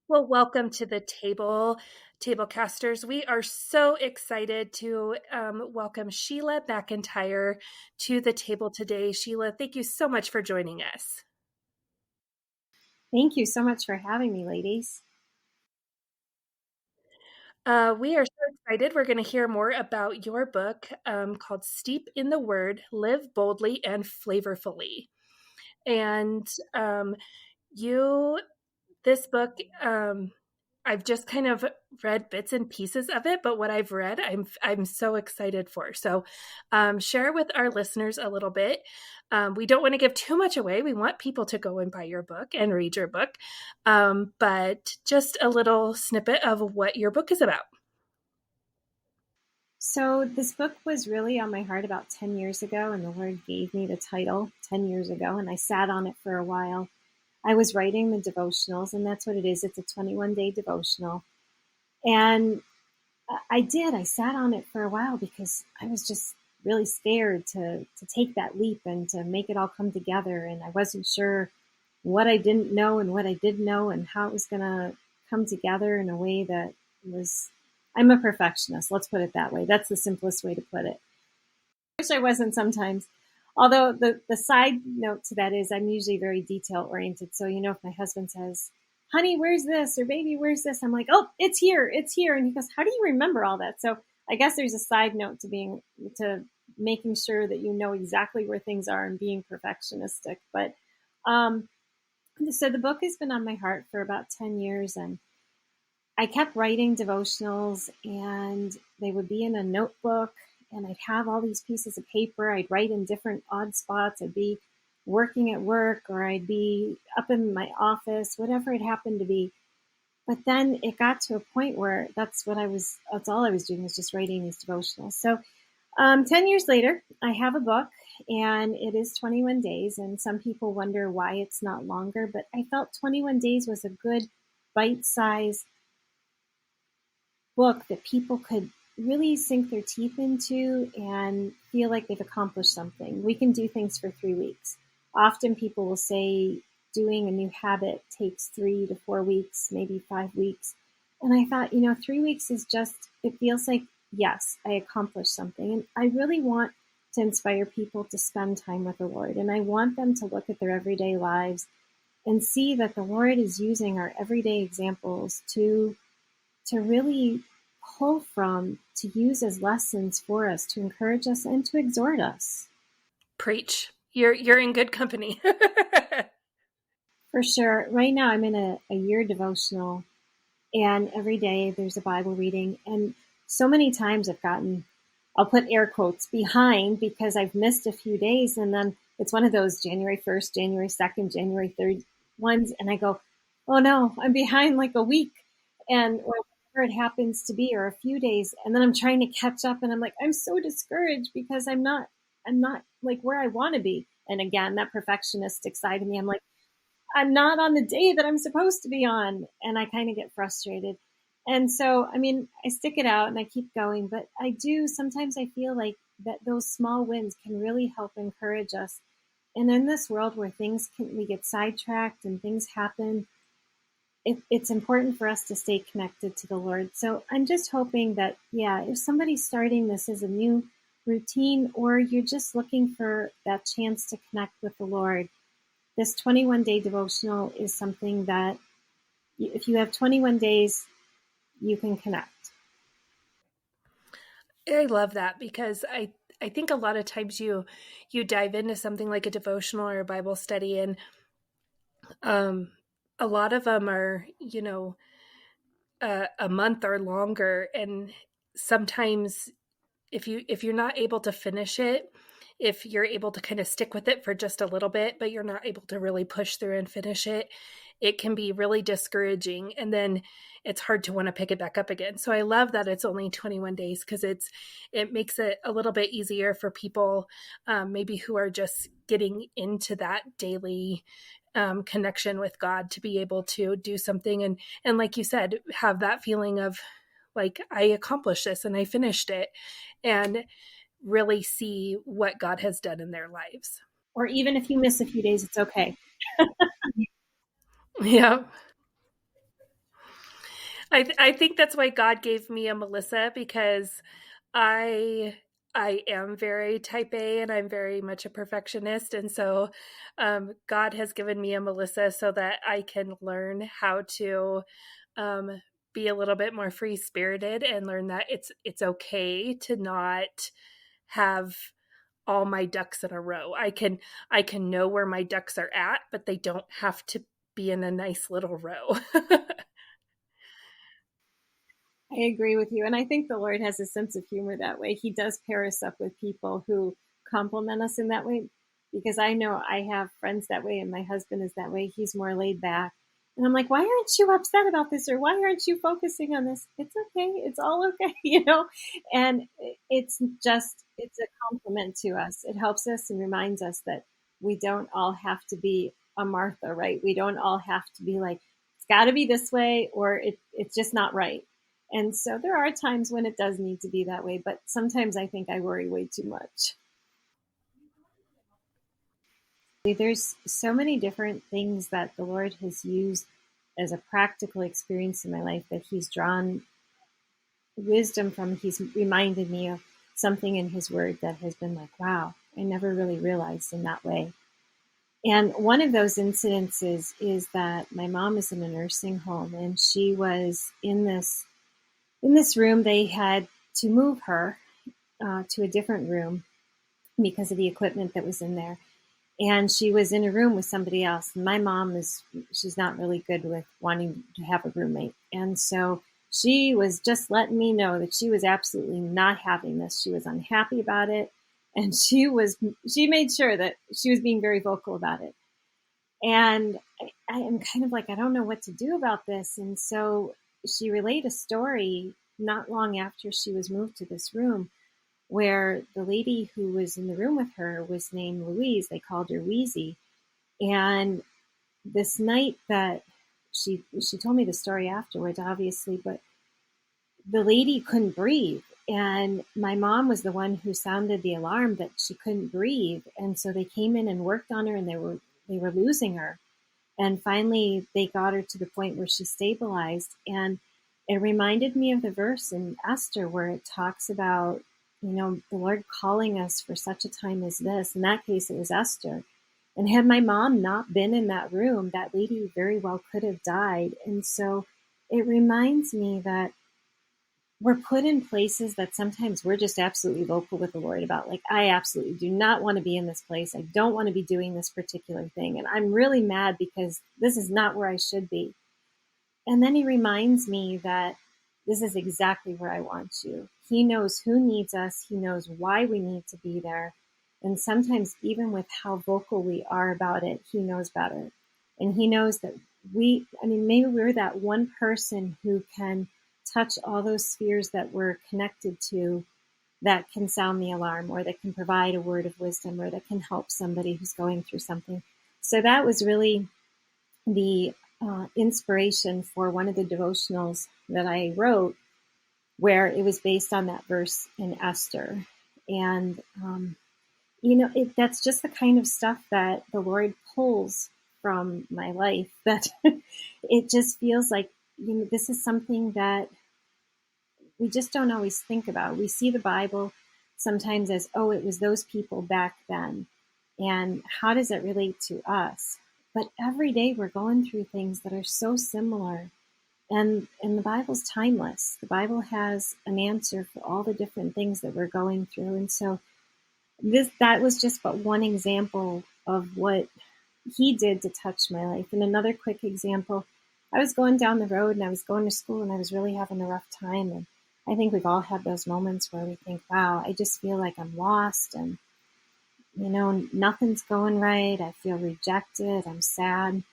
Well, welcome to the Tablecasters. We are so excited to welcome Sheila McIntyre to the table today. Sheila, thank you so much for joining us. Thank you so much for having me, ladies. We are so excited. We're going to hear more about your book called Steep in the Word, Live Boldly and Flavorfully. And you, this book, I've just kind of read bits and pieces of it, but what I've read, I'm so excited for. So, share with our listeners a little bit. We don't want to give too much away. We want people to go and buy your book and read your book, but just a little snippet of what your book is about. So, this book was really on my heart about 10 years ago, and the Lord gave me the title 10 years ago, and I sat on it for a while. I was writing the devotionals, and that's what it is. It's a 21-day devotional. And I sat on it for a while because I was just really scared to take that leap and to make it all come together. And I wasn't sure what I didn't know and what I did know and how it was going to come together in a way that was. I'm a perfectionist. Let's put it that way. That's the simplest way to put it. I wish I wasn't sometimes. Although the side note to that is I'm usually very detail oriented. So, if my husband says, honey, where's this? Or baby, where's this? I'm like, oh, it's here. It's here. And he goes, how do you remember all that? So I guess there's a side note to making sure that you know exactly where things are and being perfectionistic. But so the book has been on my heart for about 10 years, and I kept writing devotionals, and they would be in a notebook, and I'd have all these pieces of paper. I'd write in different odd spots. I'd be working at work, or I'd be up in my office, whatever it happened to be. But then it got to a point where that's all I was doing, was just writing these devotionals. So 10 years later, I have a book, and it is 21 days. And some people wonder why it's not longer, but I felt 21 days was a good bite-sized book that people could really sink their teeth into and feel like they've accomplished something. We can do things for 3 weeks. Often people will say doing a new habit takes 3 to 4 weeks, maybe 5 weeks. And I thought, 3 weeks is just, it feels like, yes, I accomplished something. And I really want to inspire people to spend time with the Lord. And I want them to look at their everyday lives and see that the Lord is using our everyday examples to really pull from, to use as lessons for us, to encourage us and to exhort us. Preach. You're in good company. For sure. Right now I'm in a year devotional, and every day there's a Bible reading. And so many times I'll put air quotes behind because I've missed a few days. And then it's one of those January 1st, January 2nd, January 3rd ones. And I go, oh no, I'm behind like a week, or whatever it happens to be, or a few days. And then I'm trying to catch up, and I'm like, I'm so discouraged because I'm not like where I want to be. And again, that perfectionistic side of me, I'm like, I'm not on the day that I'm supposed to be on. And I kind of get frustrated. And so, I stick it out and I keep going, but sometimes I feel like that those small wins can really help encourage us. And in this world where we get sidetracked and things happen, it's important for us to stay connected to the Lord. So I'm just hoping that, if somebody's starting this as a new routine, or you're just looking for that chance to connect with the Lord, this 21-day devotional is something that if you have 21 days, you can connect. I love that because I think a lot of times you dive into something like a devotional or a Bible study, and a lot of them are a month or longer, and sometimes if you're not able to finish it, if you're able to kind of stick with it for just a little bit, but you're not able to really push through and finish it, it can be really discouraging. And then it's hard to want to pick it back up again. So I love that it's only 21 days because it makes it a little bit easier for people maybe who are just getting into that daily connection with God to be able to do something. And like you said, have that feeling of like, I accomplished this and I finished it, and really see what God has done in their lives. Or even if you miss a few days, it's okay. Yeah. I think that's why God gave me a Melissa, because I I am very type A and I'm very much a perfectionist, and so God has given me a Melissa so that I can learn how to um, be a little bit more free spirited and learn that it's okay to not have all my ducks in a row. I can know where my ducks are at, but they don't have to be in a nice little row. I agree with you. And I think the Lord has a sense of humor that way. He does pair us up with people who compliment us in that way. Because I know I have friends that way, and my husband is that way. He's more laid back. And I'm like, why aren't you upset about this? Or why aren't you focusing on this? It's okay. It's all okay, And it's a compliment to us. It helps us and reminds us that we don't all have to be a Martha, right? We don't all have to be like, it's got to be this way, or it's just not right. And so there are times when it does need to be that way, but sometimes I think I worry way too much. There's so many different things that the Lord has used as a practical experience in my life that He's drawn wisdom from. He's reminded me of something in His Word that has been like, wow, I never really realized in that way. And one of those incidences is that my mom is in a nursing home, and she was in this room. They had to move her to a different room because of the equipment that was in there. And she was in a room with somebody else. And my mom she's not really good with wanting to have a roommate. And so she was just letting me know that she was absolutely not having this. She was unhappy about it. And she made sure that she was being very vocal about it. And I am kind of like, I don't know what to do about this. And so she relayed a story not long after she was moved to this room, where the lady who was in the room with her was named Louise. They called her Wheezy. And this night that she told me the story afterwards, obviously, but the lady couldn't breathe. And my mom was the one who sounded the alarm that she couldn't breathe. And so they came in and worked on her, and they were losing her. And finally, they got her to the point where she stabilized. And it reminded me of the verse in Esther where it talks about, the Lord calling us for such a time as this. In that case, it was Esther. And had my mom not been in that room, that lady very well could have died. And so it reminds me that we're put in places that sometimes we're just absolutely vocal with the Lord about, like, I absolutely do not want to be in this place. I don't want to be doing this particular thing. And I'm really mad because this is not where I should be. And then He reminds me that this is exactly where I want you. He knows who needs us. He knows why we need to be there. And sometimes, even with how vocal we are about it, He knows better. And He knows that maybe we're that one person who can touch all those spheres that we're connected to, that can sound the alarm, or that can provide a word of wisdom, or that can help somebody who's going through something. So that was really the inspiration for one of the devotionals that I wrote, where it was based on that verse in Esther. And, that's just the kind of stuff that the Lord pulls from my life, that it just feels like, this is something that we just don't always think about. We see the Bible sometimes as, oh, it was those people back then. And how does it relate to us? But every day we're going through things that are so similar. And the Bible's timeless. The Bible has an answer for all the different things that we're going through. And so that was just but one example of what He did to touch my life. And another quick example, I was going down the road and I was going to school and I was really having a rough time. And I think we've all had those moments where we think, wow, I just feel like I'm lost, and, nothing's going right. I feel rejected. I'm sad.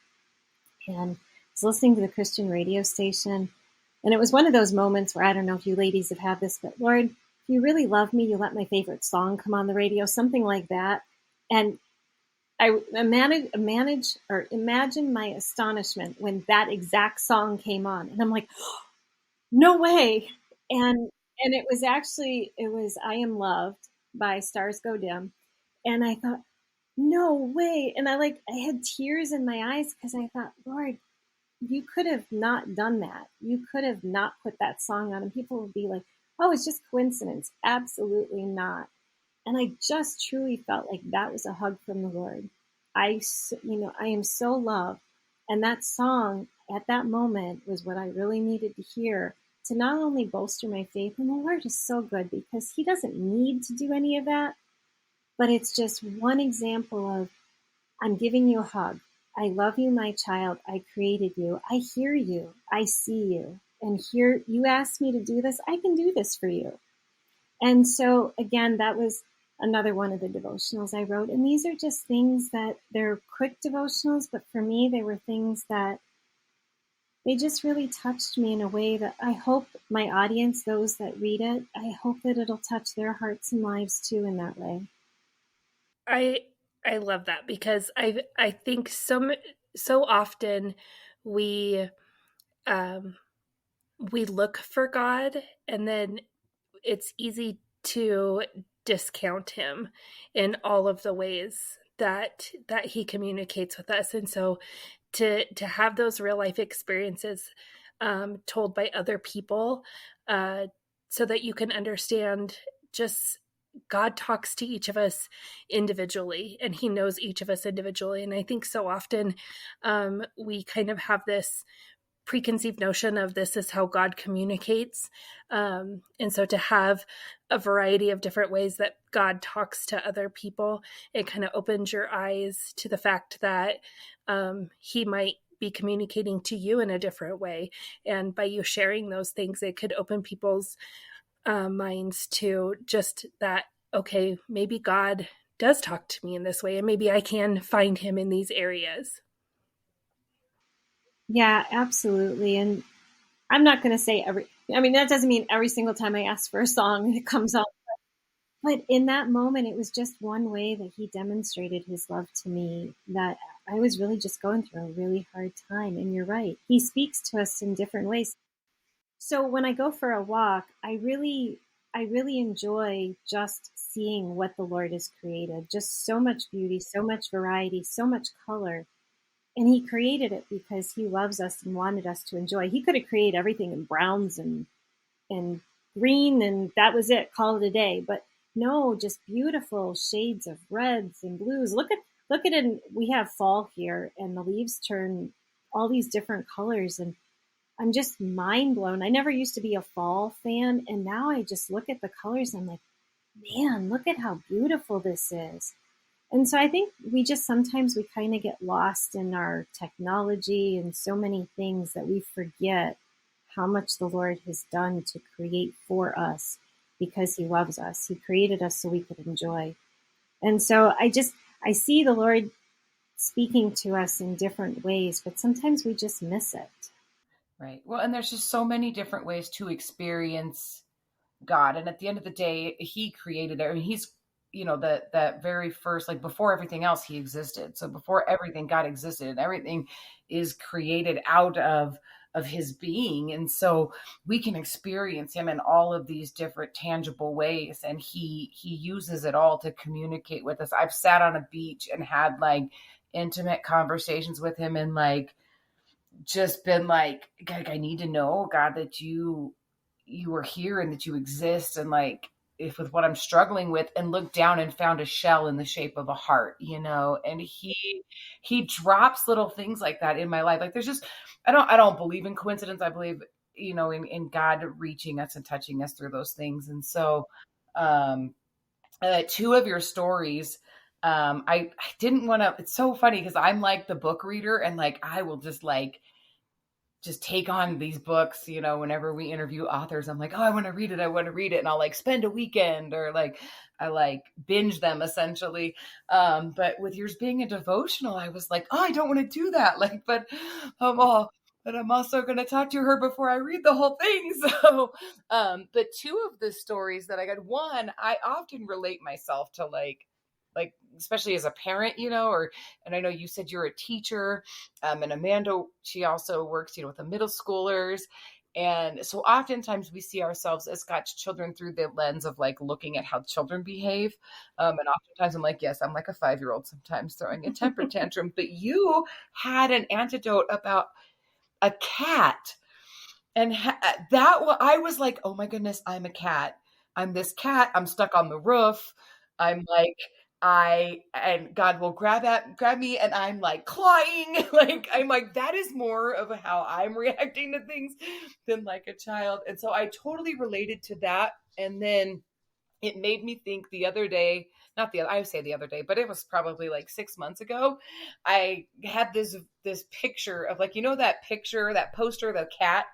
And I was listening to the Christian radio station. And it was one of those moments where, I don't know if you ladies have had this, but Lord, if you really love me, you let my favorite song come on the radio, something like that. And I imagine my astonishment when that exact song came on. And I'm like, no way. And it was I Am Loved by Stars Go Dim. And I thought, no way. And I had tears in my eyes because I thought, Lord, you could have not done that. You could have not put that song on, and people would be like, oh, it's just coincidence. Absolutely not. And I just truly felt like that was a hug from the Lord. I am so loved. And that song at that moment was what I really needed to hear to not only bolster my faith, and the Lord is so good because He doesn't need to do any of that, but it's just one example of, I'm giving you a hug. I love you, my child. I created you. I hear you. I see you. And here, you asked me to do this. I can do this for you. And so, again, that was another one of the devotionals I wrote. And these are just things that they're quick devotionals, but for me, they were things that they just really touched me in a way that I hope my audience, those that read it, I hope that it'll touch their hearts and lives too in that way. I I love that because I think so often we um we look for God, and then it's easy to discount him in all of the ways that he communicates with us. And so to have those real life experiences told by other people, uh, so that you can understand, just God talks to each of us individually, and he knows each of us individually. And I think so often we kind of have this preconceived notion of this is how God communicates. And so to have a variety of different ways that God talks to other people, it kind of opens your eyes to the fact that he might be communicating to you in a different way. And by you sharing those things, it could open people's minds to just that, okay, maybe God does talk to me in this way, and maybe I can find him in these areas. Yeah, absolutely. And I'm not going to say I mean, that doesn't mean every single time I ask for a song it comes out. But in that moment, it was just one way that he demonstrated his love to me, that I was really just going through a really hard time. And you're right. He speaks to us in different ways. So when I go for a walk, I really enjoy just seeing what the Lord has created. Just so much beauty, so much variety, so much color. And he created it because he loves us and wanted us to enjoy. He could have created everything in browns and green, and that was it, call it a day. But no, just beautiful shades of reds and blues. Look at it. We have fall here, and the leaves turn all these different colors, and I'm just mind blown. I never used to be a fall fan, and now I just look at the colors and I'm like, man, look at how beautiful this is. And so I think we just sometimes we kind of get lost in our technology and so many things that we forget how much the Lord has done to create for us because he loves us. He created us so we could enjoy. And so I see the Lord speaking to us in different ways, but sometimes we just miss it. Right. Well, and there's just so many different ways to experience God. And at the end of the day, he created it. I mean, he's, that very first, like before everything else, he existed. So before everything, God existed, and everything is created out of his being. And so we can experience him in all of these different tangible ways. And he uses it all to communicate with us. I've sat on a beach and had like intimate conversations with him, and like just been like, God, I need to know, God, that you are here and that you exist, and like if with what I'm struggling with, and looked down and found a shell in the shape of a heart, and he drops little things like that in my life. Like there's just I don't believe in coincidence. I believe, in God reaching us and touching us through those things. And so um two of your stories, I didn't want to, it's so funny because I'm like the book reader, and like I will just take on these books, whenever we interview authors. I'm like, oh, I want to read it. I want to read it. And I'll like spend a weekend, or like, I like binge them essentially. But with yours being a devotional, I was like, oh, I don't want to do that. Like, but I'm also going to talk to her before I read the whole thing. So, but two of the stories that I got, one, I often relate myself to like, especially as a parent, and I know you said you're a teacher, and Amanda, she also works, with the middle schoolers. And so oftentimes we see ourselves as God's children through the lens of like looking at how children behave. And oftentimes I'm like, yes, I'm like a 5-year-old sometimes throwing a temper tantrum, but you had an antidote about a cat. And I was like, oh my goodness, I'm a cat. I'm this cat. I'm stuck on the roof. I'm like, and God will grab me, and I'm like clawing. Like, I'm like, that is more of how I'm reacting to things than like a child. And so I totally related to that. And then it made me think the other day, not the I would say the other day, but it was probably like 6 months ago. I had this picture of, like, that picture, that poster, the cat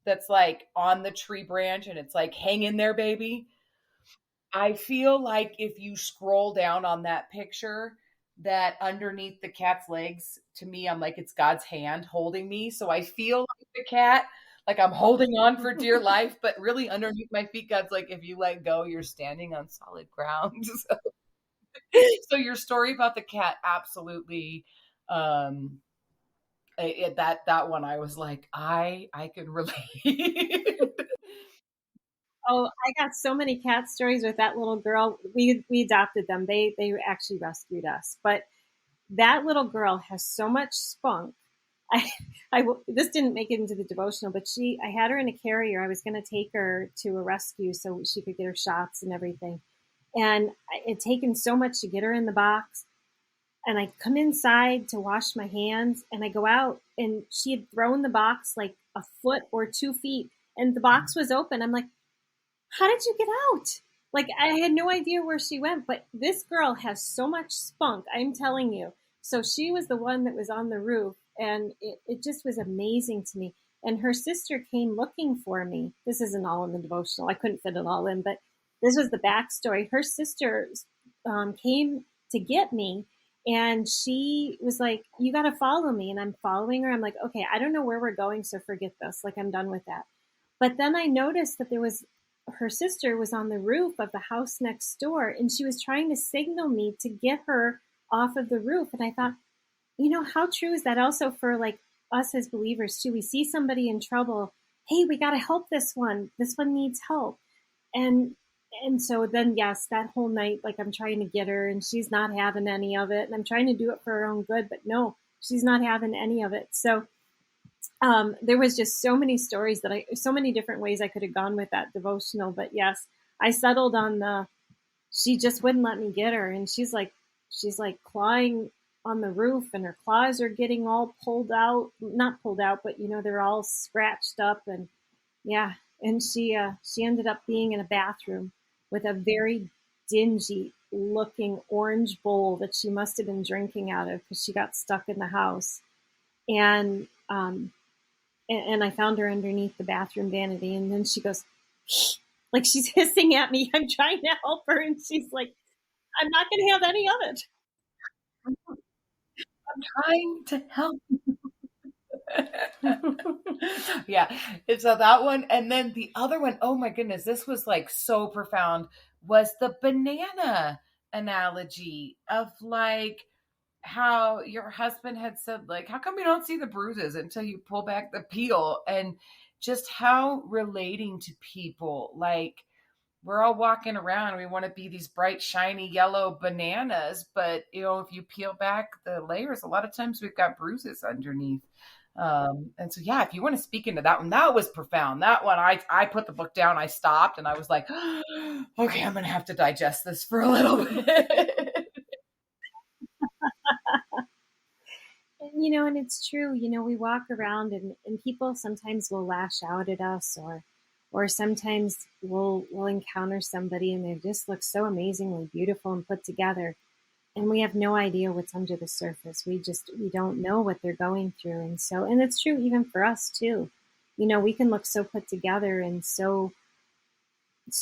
that's like on the tree branch and it's like, hang in there, baby. I feel like if you scroll down on that picture, that underneath the cat's legs, to me, I'm like, it's God's hand holding me. So I feel like the cat, like I'm holding on for dear life, but really underneath my feet, God's like, if you let go, you're standing on solid ground. So your story about the cat, absolutely. Um, that one, I was like, I could relate. Oh, I got so many cat stories with that little girl. We adopted them. They actually rescued us. But that little girl has so much spunk. I, this didn't make it into the devotional, but I had her in a carrier. I was going to take her to a rescue so she could get her shots and everything. And it had taken so much to get her in the box. And I come inside to wash my hands, and I go out, and she had thrown the box like a foot or 2 feet, and the box was open. I'm like, how did you get out? Like, I had no idea where she went, but this girl has so much spunk, I'm telling you. So she was the one that was on the roof, and it just was amazing to me. And her sister came looking for me. This isn't all in the devotional. I couldn't fit it all in, but this was the backstory. Her sister came to get me, and she was like, you got to follow me. And I'm following her. I'm like, okay, I don't know where we're going, so forget this. Like, I'm done with that. But then I noticed that her sister was on the roof of the house next door, and she was trying to signal me to get her off of the roof. And I thought, how true is that also for like us as believers too? We see somebody in trouble. Hey, we got to help this one. This one needs help. And so then, yes, that whole night, like, I'm trying to get her, and she's not having any of it. And I'm trying to do it for her own good, but no, she's not having any of it. So there was just so many stories so many different ways I could have gone with that devotional. But yes, I settled on she just wouldn't let me get her. And she's like clawing on the roof, and her claws are getting all not pulled out, but they're all scratched up. And yeah. And she ended up being in a bathroom with a very dingy looking orange bowl that she must have been drinking out of, because she got stuck in the house. And I found her underneath the bathroom vanity. And then she goes, like, she's hissing at me. I'm trying to help her. And she's like, I'm not going to have any of it. I'm trying to help. Yeah. And so that one. And then the other one, oh my goodness, this was like so profound, was the banana analogy of like how your husband had said, like, how come you don't see the bruises until you pull back the peel? And just how relating to people, like, we're all walking around, we want to be these bright, shiny yellow bananas, but if you peel back the layers, a lot of times we've got bruises underneath. And so, yeah, if you want to speak into that one, that was profound. That one, I put the book down, I stopped, and I was like, okay, I'm going to have to digest this for a little bit. And it's true, we walk around, and people sometimes will lash out at us, or sometimes we'll encounter somebody and they just look so amazingly beautiful and put together, and we have no idea what's under the surface. We don't know what they're going through. And it's true even for us too. We can look so put together and so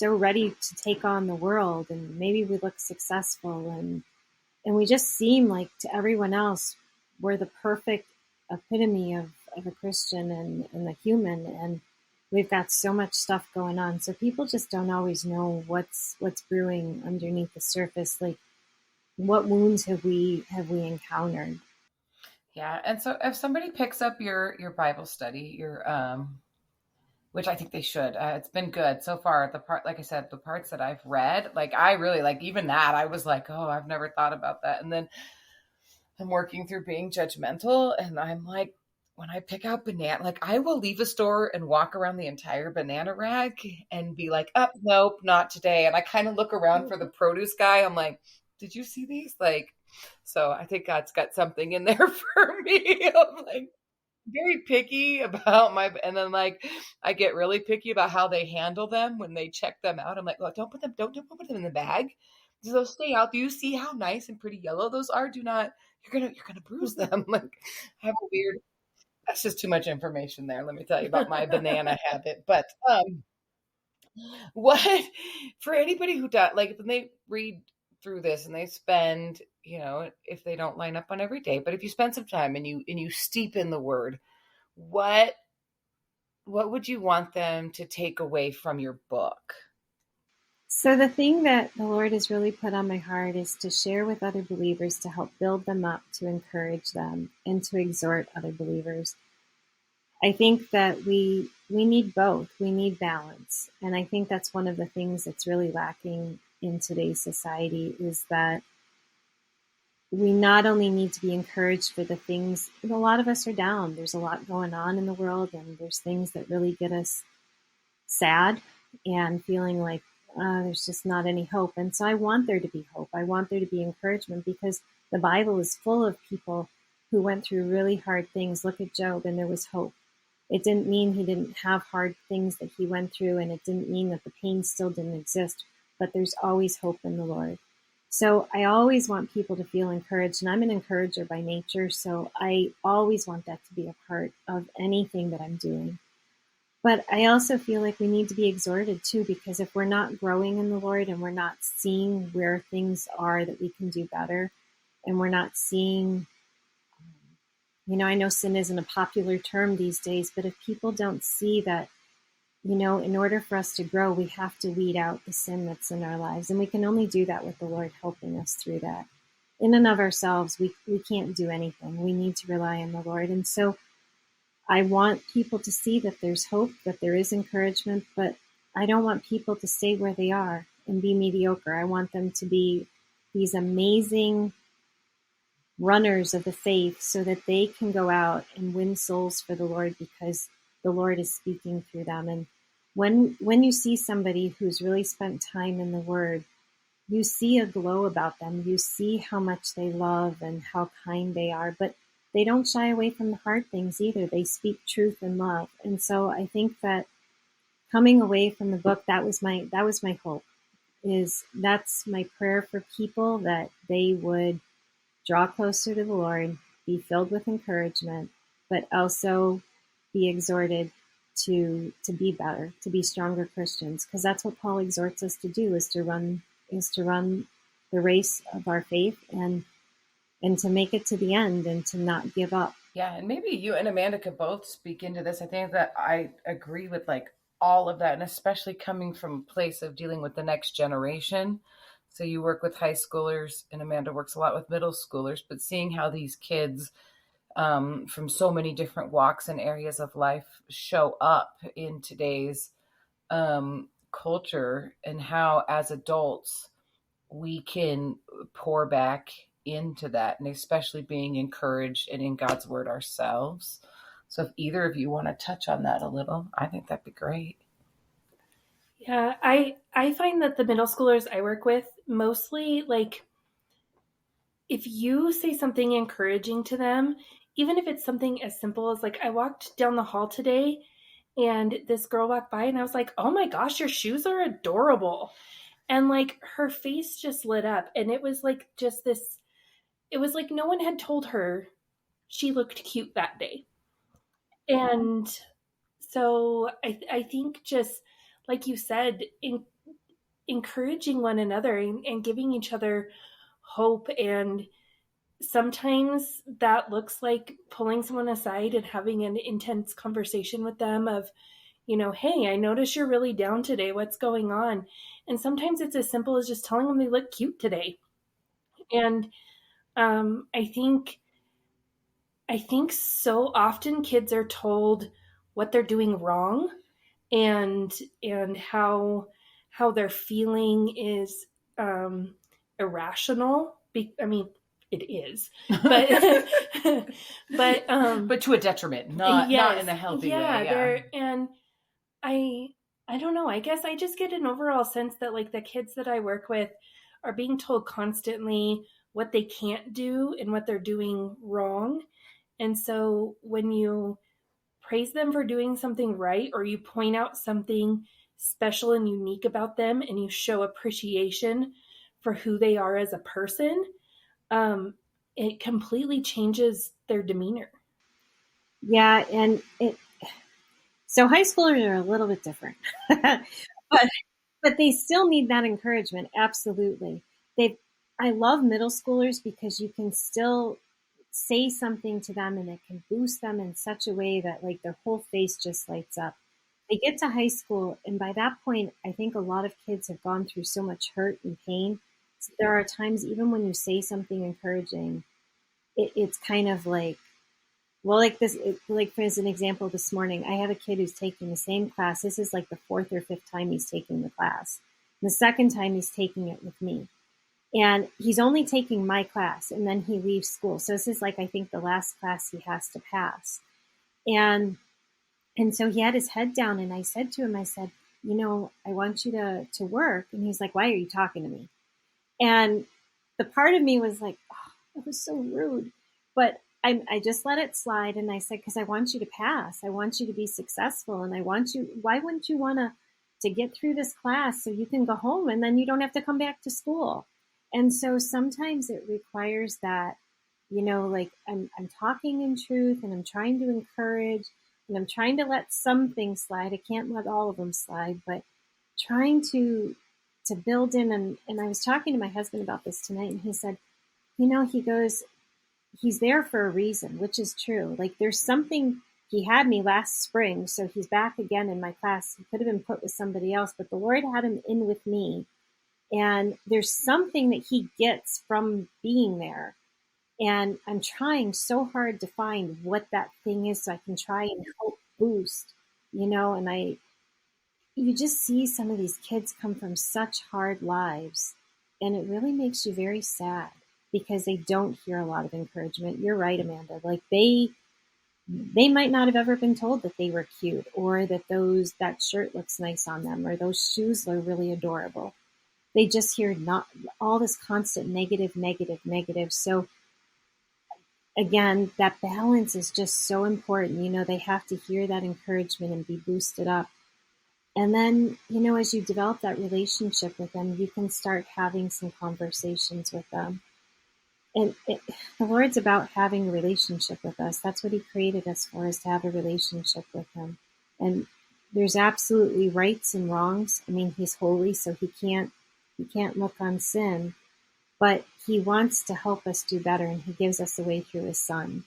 ready to take on the world, and maybe we look successful, and we just seem like to everyone else we're the perfect epitome of a Christian and a human, and we've got so much stuff going on. So people just don't always know what's brewing underneath the surface. Like, what wounds have we encountered? Yeah. And so if somebody picks up your Bible study, which I think they should, it's been good so far. Like I said, the parts that I've read, like, I really like, even that, I was like, oh, I've never thought about that. And then I'm working through being judgmental, and I'm like, when I pick out banana, like I will leave a store and walk around the entire banana rack and be like, oh, nope, not today. And I kind of look around for the produce guy. I'm like, did you see these? Like, so I think God's got something in there for me. I'm like very picky about and then like I get really picky about how they handle them when they check them out. I'm like, look, don't put them in the bag. They'll stay out. Do you see how nice and pretty yellow those are? Do not, you're gonna bruise them. Like I have a weird, that's just too much information there. Let me tell you about my banana habit. But what for anybody who does, like when they read through this and they spend, if they don't line up on every day, but if you spend some time and you steep in the word, what would you want them to take away from your book? So the thing that the Lord has really put on my heart is to share with other believers, to help build them up, to encourage them, and to exhort other believers. I think that we need both. We need balance. And I think that's one of the things that's really lacking in today's society, is that we not only need to be encouraged for the things, a lot of us are down. There's a lot going on in the world, and there's things that really get us sad and feeling like there's just not any hope. And so I want there to be hope. I want there to be encouragement, because the Bible is full of people who went through really hard things. Look at Job, and there was hope. It didn't mean he didn't have hard things that he went through, and it didn't mean that the pain still didn't exist, but there's always hope in the Lord. So I always want people to feel encouraged, and I'm an encourager by nature, so I always want that to be a part of anything that I'm doing. But I also feel like we need to be exhorted too, because if we're not growing in the Lord and we're not seeing where things are that we can do better, and we're not seeing, I know sin isn't a popular term these days, but if people don't see that, in order for us to grow, we have to weed out the sin that's in our lives. And we can only do that with the Lord helping us through that. In and of ourselves, we can't do anything. We need to rely on the Lord. And so I want people to see that there's hope, that there is encouragement, but I don't want people to stay where they are and be mediocre. I want them to be these amazing runners of the faith, so that they can go out and win souls for the Lord, because the Lord is speaking through them. And when you see somebody who's really spent time in the Word, you see a glow about them. You see how much they love and how kind they are, but they don't shy away from the hard things either. They speak truth and love. And so I think that coming away from the book, that was my hope. That's my prayer for people, that they would draw closer to the Lord, be filled with encouragement, but also be exhorted to be better, to be stronger Christians, because that's what Paul exhorts us to do, is to run the race of our faith, and to make it to the end, and to not give up. Yeah, and maybe you and Amanda could both speak into this. I think that I agree with like all of that, and especially coming from a place of dealing with the next generation. So you work with high schoolers, and Amanda works a lot with middle schoolers, but seeing how these kids from so many different walks and areas of life show up in today's culture, and how as adults we can pour back into that, and especially being encouraged and in God's word ourselves. So if either of you want to touch on that a little, I think that'd be great. Yeah, I find that the middle schoolers I work with, mostly, like, if you say something encouraging to them, even if it's something as simple as, like, I walked down the hall today and this girl walked by and I was like, oh my gosh, your shoes are adorable. And like her face just lit up, and it was like just this, it was like no one had told her she looked cute that day. And so I think, just like you said, encouraging one another, and giving each other hope. And sometimes that looks like pulling someone aside and having an intense conversation with them of, hey, I notice you're really down today. What's going on? And sometimes it's as simple as just telling them they look cute today. And I think so often kids are told what they're doing wrong, and how their feeling is irrational. I mean, it is, but but to a detriment, not yes, in a healthy yeah, way. Yeah. there, and I don't know. I guess I just get an overall sense that like the kids that I work with are being told constantly what they can't do and what they're doing wrong. And so when you praise them for doing something right, or you point out something special and unique about them, and you show appreciation for who they are as a person, it completely changes their demeanor. Yeah, and so high schoolers are a little bit different, but they still need that encouragement. Absolutely, they. I love middle schoolers because you can still say something to them and it can boost them in such a way that like their whole face just lights up. They get to high school, and by that point, I think a lot of kids have gone through so much hurt and pain. So there are times, even when you say something encouraging, it's kind of like, well, like this, like for as an example, this morning, I have a kid who's taking the same class. This is like the fourth or fifth time he's taking the class. The second time he's taking it with me. And he's only taking my class, and then he leaves school. So this is like, I think, the last class he has to pass. And so he had his head down, and I said to him, I said, I want you to work. And he's like, why are you talking to me? And the part of me was like, oh, that was so rude. But I just let it slide. And I said, because I want you to pass. I want you to be successful. And why wouldn't you want to get through this class so you can go home and then you don't have to come back to school? And so sometimes it requires that, like I'm talking in truth, and I'm trying to encourage, and I'm trying to let some things slide. I can't let all of them slide, but trying to build in. And I was talking to my husband about this tonight, and he said, he goes, he's there for a reason, which is true. Like there's something, he had me last spring, so he's back again in my class. He could have been put with somebody else, but the Lord had him in with me. And there's something that he gets from being there. And I'm trying so hard to find what that thing is so I can try and help boost, and you just see some of these kids come from such hard lives, and it really makes you very sad because they don't hear a lot of encouragement. You're right, Amanda. Like they might not have ever been told that they were cute, or that that shirt looks nice on them, or those shoes are really adorable. They just hear not all this constant negative, negative, negative. So again, that balance is just so important. They have to hear that encouragement and be boosted up. And then, as you develop that relationship with them, you can start having some conversations with them. And the Lord's about having a relationship with us. That's what he created us for, is to have a relationship with him. And there's absolutely rights and wrongs. I mean, he's holy, so he can't look on sin, but he wants to help us do better, and he gives us a way through his son.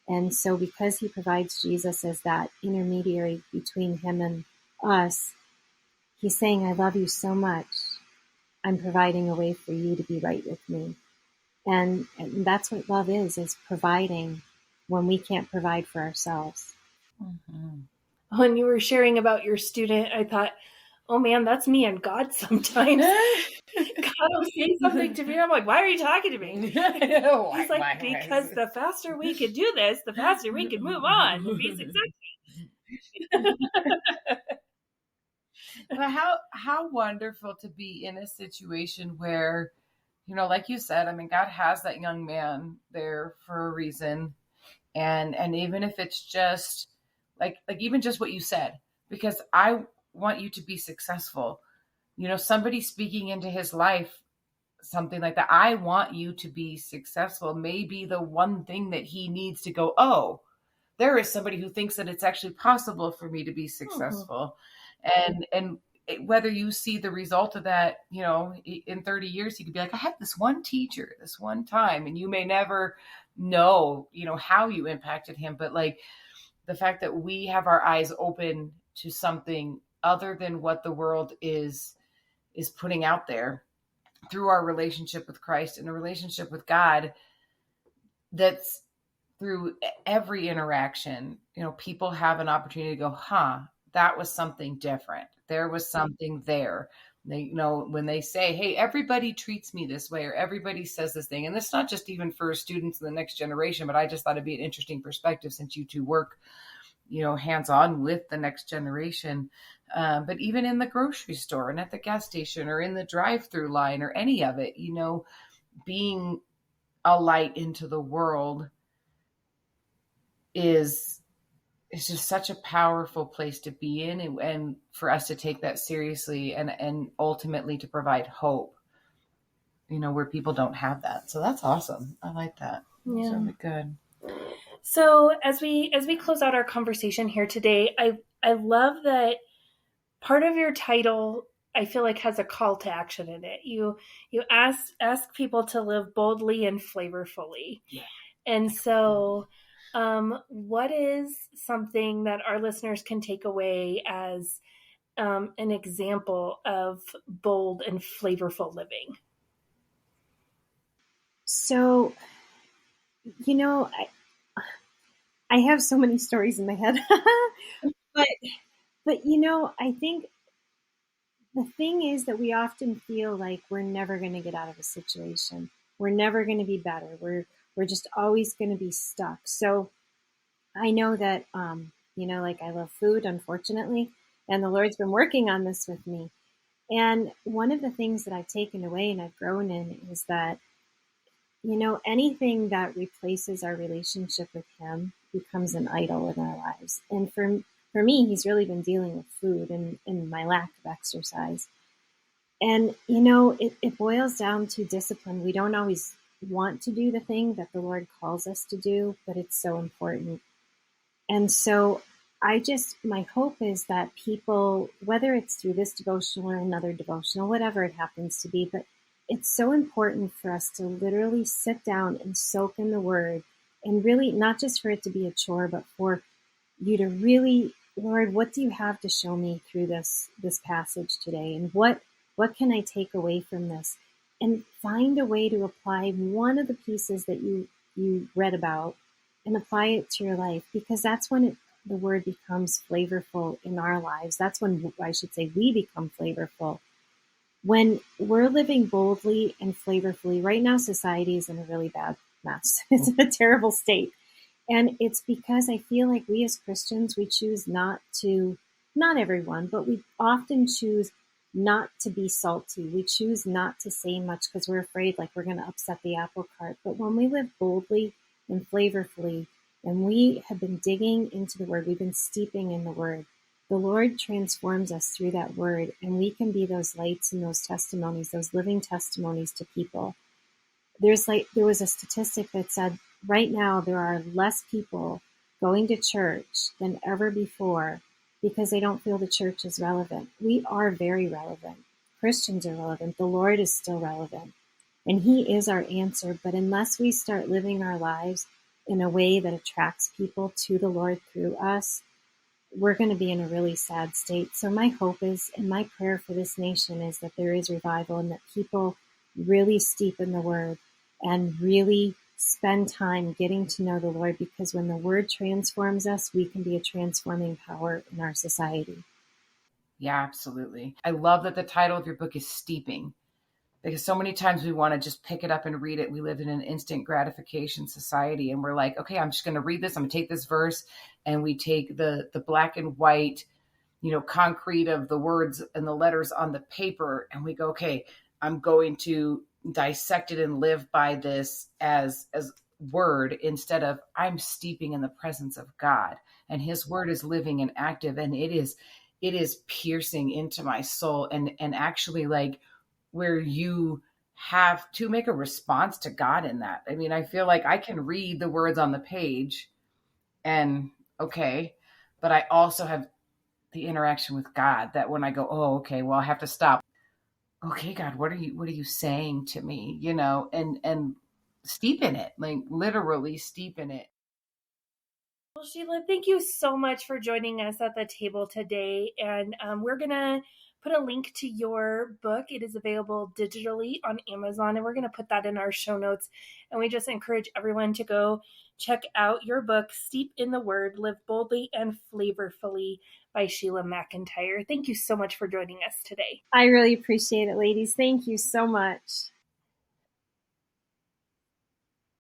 And so because he provides Jesus as that intermediary between him and us, he's saying, I love you so much. I'm providing a way for you to be right with me. And that's what love is providing when we can't provide for ourselves. Mm-hmm. When you were sharing about your student, I thought, oh man, that's me and God sometimes. God will say something to me. I'm like, why are you talking to me? He's like, because the faster we could do this, the faster we could move on and be successful. But how wonderful to be in a situation where, like you said, I mean, God has that young man there for a reason. And even if it's just like even just what you said, because I want you to be successful, somebody speaking into his life, something like that. I want you to be successful. Maybe the one thing that he needs to go, oh, there is somebody who thinks that it's actually possible for me to be successful. Mm-hmm. And whether you see the result of that, in 30 years, he could be like, I had this one teacher, this one time, and you may never know, how you impacted him. But like the fact that we have our eyes open to something other than what the world is putting out there through our relationship with Christ and a relationship with God, that's through every interaction, people have an opportunity to go, that was something different. There was something there. They, when they say, hey, everybody treats me this way, or everybody says this thing. And it's not just even for students in the next generation, but I just thought it'd be an interesting perspective since you two work, hands on with the next generation. But even in the grocery store and at the gas station or in the drive-through line or any of it, being a light into the world is just such a powerful place to be in, and for us to take that seriously and ultimately to provide hope, where people don't have that. So that's awesome. I like that. That's really good. So as we close out our conversation here today, I love that part of your title, I feel like, has a call to action in it. You ask people to live boldly and flavorfully. Yeah. And so what is something that our listeners can take away as an example of bold and flavorful living? So, I have so many stories in my head, but I think the thing is that we often feel like we're never going to get out of a situation. We're never going to be better. We're just always going to be stuck. So I know that, like I love food, unfortunately, and the Lord's been working on this with me. And one of the things that I've taken away and I've grown in is that, anything that replaces our relationship with Him becomes an idol in our lives. And for me, He's really been dealing with food and my lack of exercise. And, it boils down to discipline. We don't always want to do the thing that the Lord calls us to do, but it's so important. And so my hope is that people, whether it's through this devotional or another devotional, whatever it happens to be, but it's so important for us to literally sit down and soak in the Word, and really not just for it to be a chore, but for you to really, Lord, what do you have to show me through this passage today? And what can I take away from this? And find a way to apply one of the pieces that you read about and apply it to your life, because that's when the Word becomes flavorful in our lives. That's when, I should say, we become flavorful. When we're living boldly and flavorfully. Right now, society is in a really bad mess. It's in a terrible state. And it's because I feel like we as Christians, we choose not everyone, but we often choose not to be salty. We choose not to say much because we're afraid like we're going to upset the apple cart. But when we live boldly and flavorfully, and we have been digging into the Word, we've been steeping in the Word, the Lord transforms us through that Word, and we can be those lights and those testimonies, those living testimonies to people. There was a statistic that said right now there are less people going to church than ever before because they don't feel the church is relevant. We are very relevant. Christians are relevant. The Lord is still relevant. And He is our answer. But unless we start living our lives in a way that attracts people to the Lord through us, we're going to be in a really sad state. So my hope is, and my prayer for this nation is that there is revival and that people really steep in the Word and really spend time getting to know the Lord, because when the Word transforms us, we can be a transforming power in our society. Yeah, absolutely. I love that the title of your book is Steeping, because so many times we want to just pick it up and read it. We live in an instant gratification society, and we're like, okay, I'm just going to read this. I'm going to take this verse, and we take the black and white, concrete of the words and the letters on the paper, and we go, okay, I'm going to dissect it and live by this as word, instead of I'm steeping in the presence of God, and His Word is living and active, and it is piercing into my soul, and actually, like, where you have to make a response to God in that. I mean, I feel like I can read the words on the page and okay, but I also have the interaction with God, that when I go, oh, okay, well, I have to stop. Okay, God, what are you saying to me? And steep in it, like literally steep in it. Well, Sheila, thank you so much for joining us at the table today. And we're going to put a link to your book. It is available digitally on Amazon, and we're going to put that in our show notes. And we just encourage everyone to go check out your book, Steep in the Word, Live Boldly and Flavorfully by Sheila McIntyre. Thank you so much for joining us today. I really appreciate it, ladies. Thank you so much.